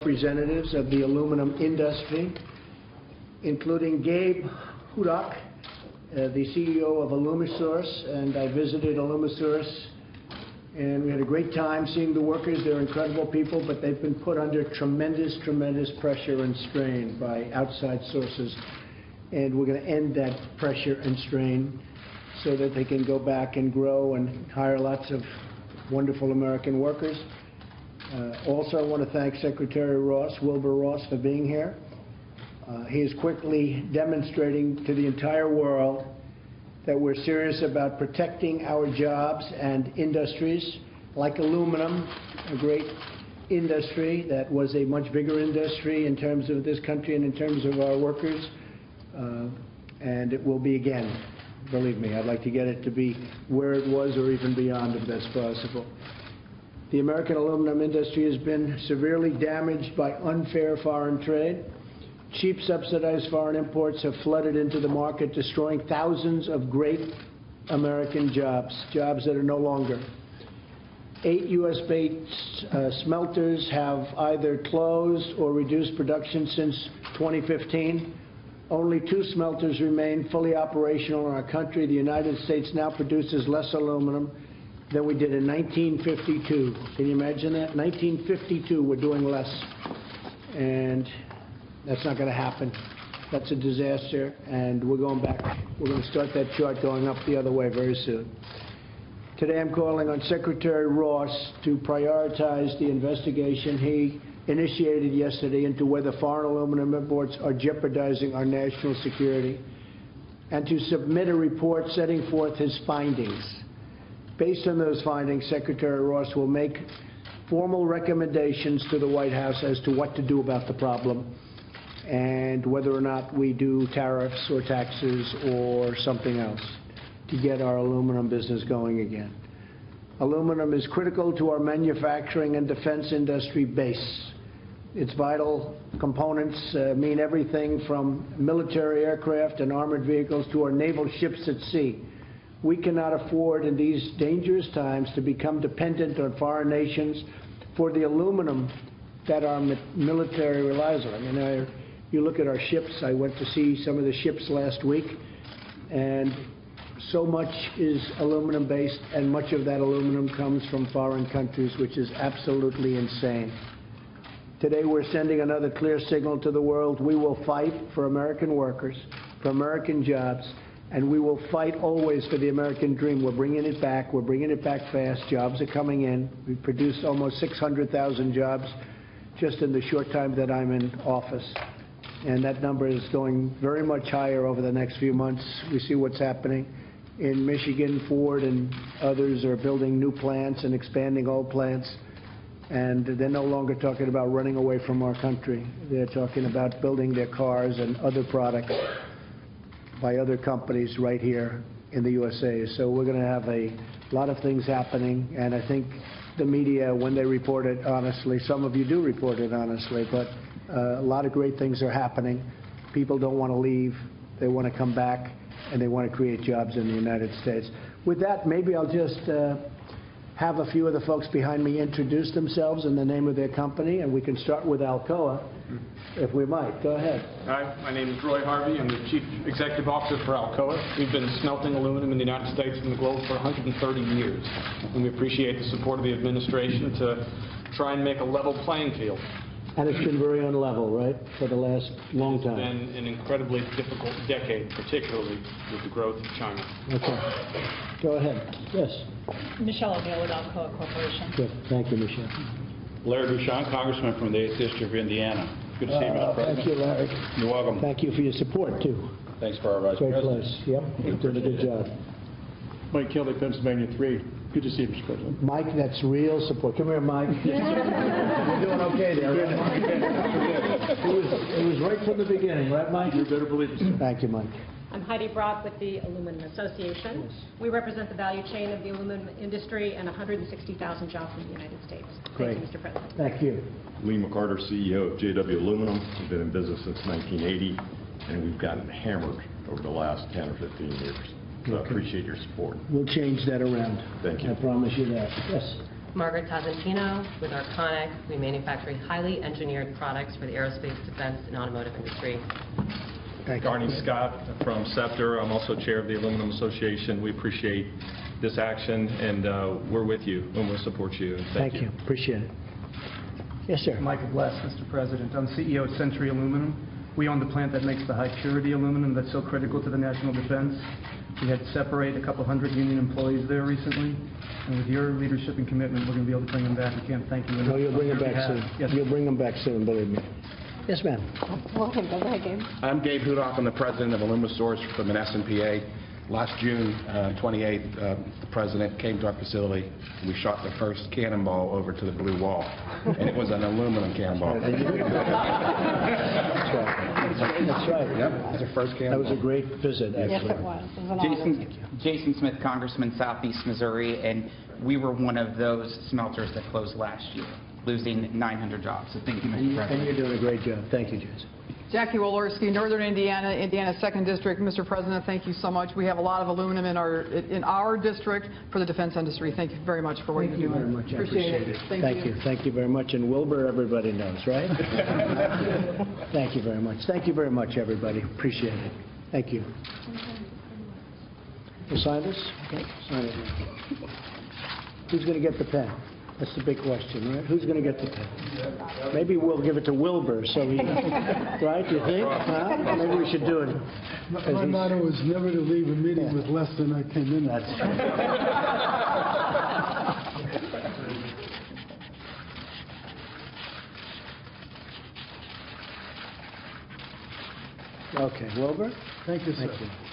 representatives of the aluminum industry, including Gabe Hudak, the CEO of Alumisource, and I visited Alumisource, and we had a great time seeing the workers. They're incredible people, but they've been put under tremendous pressure and strain by outside sources, and we're going to end that pressure and strain so that they can go back and grow and hire lots of wonderful American workers. Also, I want to thank Secretary Ross, Wilbur Ross, for being here. He is quickly demonstrating to the entire world that we're serious about protecting our jobs and industries like aluminum, a great industry that was a much bigger industry in terms of this country and in terms of our workers, and it will be again. Believe me, I'd like to get it to be where it was or even beyond if that's possible. The American aluminum industry has been severely damaged by unfair foreign trade. Cheap subsidized foreign imports have flooded into the market, destroying thousands of great American jobs that are no longer. 8 U.S.-based smelters have either closed or reduced production since 2015. Only 2 smelters remain fully operational in our country. The United States now produces less aluminum than we did in 1952. Can you imagine that? 1952, we're doing less. And that's not going to happen. That's a disaster, and we're going back. We're going to start that chart going up the other way very soon. Today I'm calling on Secretary Ross to prioritize the investigation he initiated yesterday into whether foreign aluminum imports are jeopardizing our national security, and to submit a report setting forth his findings. Based on those findings, Secretary Ross will make formal recommendations to the White House as to what to do about the problem and whether or not we do tariffs or taxes or something else to get our aluminum business going again. Aluminum is critical to our manufacturing and defense industry base. Its vital components mean everything from military aircraft and armored vehicles to our naval ships at sea. We cannot afford in these dangerous times to become dependent on foreign nations for the aluminum that our military relies on. I mean, you look at our ships. I went to see some of the ships last week, and so much is aluminum based, and much of that aluminum comes from foreign countries, which is absolutely insane. Today we're sending another clear signal to the world. We will fight for American workers, for American jobs, and we will fight always for the American dream. We're bringing it back. We're bringing it back fast. Jobs are coming in. We've produced almost 600,000 jobs just in the short time that I'm in office. And that number is going very much higher over the next few months. We see what's happening. In Michigan, Ford and others are building new plants and expanding old plants. And they're no longer talking about running away from our country. They're talking about building their cars and other products by other companies right here in the USA. So we're going to have a lot of things happening, and I think the media, when they report it honestly, some of you do report it honestly, but a lot of great things are happening. People don't want to leave. They want to come back, and they want to create jobs in the United States. With that, maybe I'll just have a few of the folks behind me introduce themselves and the name of their company, and we can start with Alcoa, if we might. Go ahead. Hi, my name is Roy Harvey. I'm the Chief Executive Officer for Alcoa. We've been smelting aluminum in the United States and the globe for 130 years, and we appreciate the support of the administration to try and make a level playing field. And it's been very unlevel, right, for the last long time? It's been an incredibly difficult decade, particularly with the growth of China. Okay. Go ahead. Yes. Michelle O'Neill with Alcoa Corporation. Good. Thank you, Michelle. Larry Bouchon, Congressman from the 8th District of Indiana. Good to see you, Mr. President. Thank you, Larry. You're welcome. Thank you for your support, too. Thanks for our Vice Great President. place. Yep. You're doing a good job. Mike Kelly, Pennsylvania 3. Good to see you, Mr. President. Mike, that's real support. Come here, Mike. You're doing okay there, right, Mike? It was right from the beginning, right, Mike? You better believe it, sir. Thank you, Mike. I'm Heidi Brock with the Aluminum Association. Yes. We represent the value chain of the aluminum industry and 160,000 jobs in the United States. Great. Thank you, Mr. President. Thank you. Lee McCarter, CEO of JW Aluminum. We've been in business since 1980, and we've gotten hammered over the last 10 or 15 years. So I appreciate your support. We'll change that around. Thank you. I promise you that. Yes. Margaret Tazantino with Arconic. We manufacture highly engineered products for the aerospace, defense, and automotive industry. Thank you. Garney Scott from Scepter. I'm also chair of the Aluminum Association. We appreciate this action, and we're with you and we'll support you. Thank you. Appreciate it. Yes, sir. Michael Bless, Mr. President. I'm CEO of Century Aluminum. We own the plant that makes the high-purity aluminum that's so critical to the national defense. We had to separate a couple hundred union employees there recently, and with your leadership and commitment, we're going to be able to bring them back. We can't thank you enough. No, you'll bring them on your back soon. behalf. Yes. You'll bring them back soon, believe me. Yes, ma'am. Welcome. Go ahead, Gabe. I'm Gabe Hudock. I'm the president of Alumisource for Menneson, PA. Last June 28th, the president came to our facility. We shot the first cannonball over to the blue wall, and it was an aluminum cannonball. That's right. Yep, it was the first That cannonball. was a great visit, actually. Yes, it was. It was an honor. Jason Smith, Congressman, Southeast Missouri, and we were one of those smelters that closed last year, losing 900 jobs. So thank you, Mr. President. And you're doing a great job. Thank you, Jason. Jackie Walorski, Northern Indiana, Indiana 2nd District. Mr. President, thank you so much. We have a lot of aluminum in our district for the defense industry. Thank you very much for what you're doing. Thank you very much. I Appreciate it. Thank you. Thank you very much. And Wilbur, everybody knows, right? Thank you very much. Thank you very much, everybody. Appreciate it. Thank you. You sign this? Okay. Sign it. Who's going to get the pen? That's the big question, right? Who's going to get the pen? Maybe we'll give it to Wilbur, so he, right, you think? Huh? Maybe we should do it. My motto is never to leave a meeting with less than I came in. That's Okay, Wilbur? Thank you, sir. Thank you.